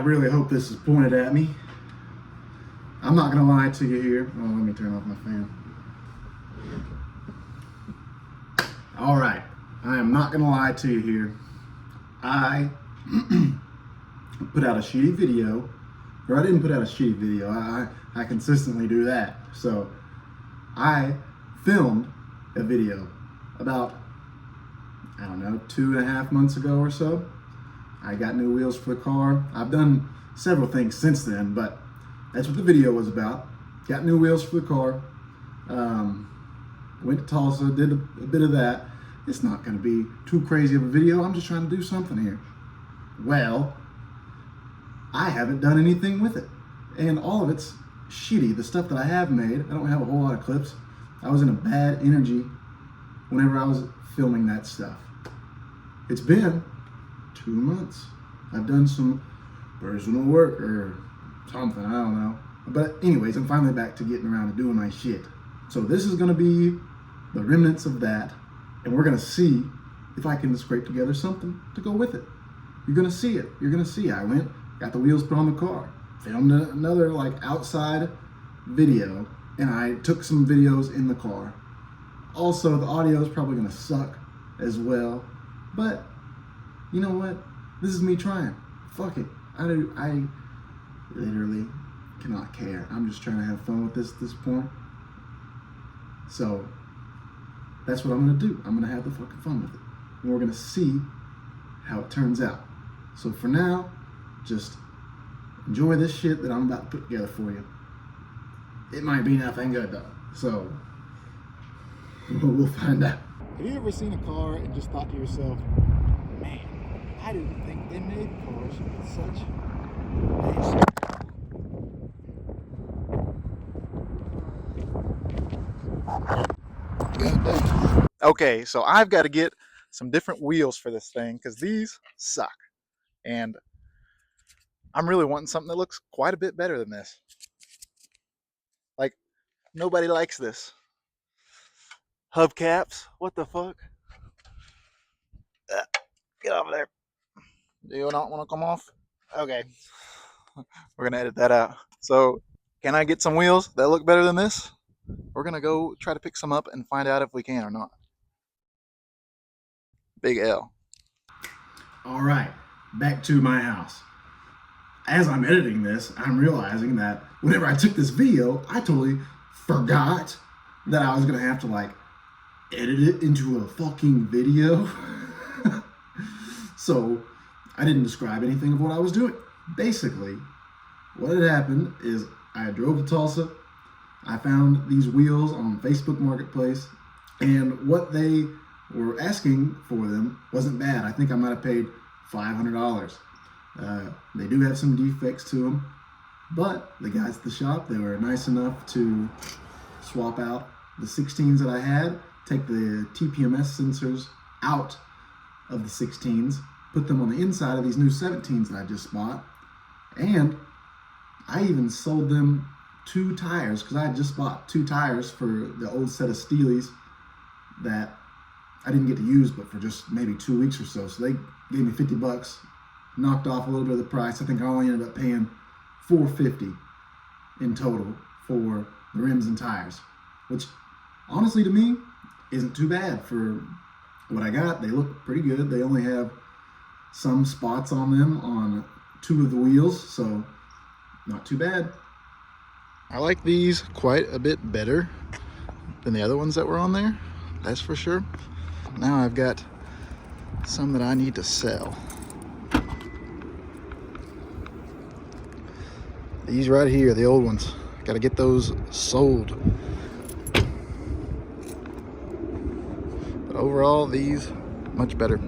really hope this is pointed at me. I'm not gonna lie to you here. Oh, let me turn off my fan. All right, I am not gonna lie to you here. I put out a shitty video, or I didn't put out a shitty video. I consistently do that. So I filmed a video about, I don't know, 2.5 months ago or so. I got new wheels for the car. I've done several things since then, but that's what the video was about. Got new wheels for the car. Went to Tulsa, did a bit of that. It's not gonna be too crazy of a video. I'm just trying to do something here. Well, I haven't done anything with it. And all of it's shitty. The stuff that I have made, I don't have a whole lot of clips. I was in a bad energy whenever I was filming that stuff. It's been 2 months. I've done some personal work or something, I don't know. But anyways, I'm finally back to getting around to doing my shit. So this is gonna be the remnants of that, and we're gonna see if I can scrape together something to go with it. You're gonna see it. You're gonna see. I went, got the wheels put on the car, filmed another like outside video, and I took some videos in the car. Also, the audio is probably gonna suck as well, but you know what? This is me trying. Fuck it. I literally cannot care. I'm just trying to have fun with this at this point. So that's what I'm gonna do. I'm gonna have the fucking fun with it. And we're gonna see how it turns out. So for now, just enjoy this shit that I'm about to put together for you. It might be nothing good though. So we'll find out. Have you ever seen a car and just thought to yourself, man, I didn't think they made cars with such nice. Okay, so I've got to get some different wheels for this thing because these suck. And I'm really wanting something that looks quite a bit better than this. Like, nobody likes this. Hubcaps, what the fuck? Get over there. Do you not want to come off? Okay. We're gonna edit that out. So, can I get some wheels that look better than this? We're gonna go try to pick some up and find out if we can or not. Big L. All right, back to my house. As I'm editing this, I'm realizing that whenever I took this video, I totally forgot that I was gonna have to like edit it into a fucking video. So I didn't describe anything of what I was doing. Basically, what had happened is I drove to Tulsa. I found these wheels on Facebook Marketplace, and what they were asking for them wasn't bad. I think I might have paid $500. They do have some defects to them, but the guys at the shop, they were nice enough to swap out the 16s that I had, take the TPMS sensors out of the 16s, put them on the inside of these new 17s that I just bought, and I even sold them 2 tires because I had just bought 2 tires for the old set of Steelies that I didn't get to use but for just maybe 2 weeks or so. So they gave me $50, knocked off a little bit of the price. I think I only ended up paying $450 in total for the rims and tires, which honestly to me isn't too bad for what I got. They look pretty good. They only have some spots on them on 2 of the wheels, so not too bad. I like these quite a bit better than the other ones that were on there, that's for sure. Now I've got some that I need to sell. These right here, the old ones, got to get those sold. But overall, these much better.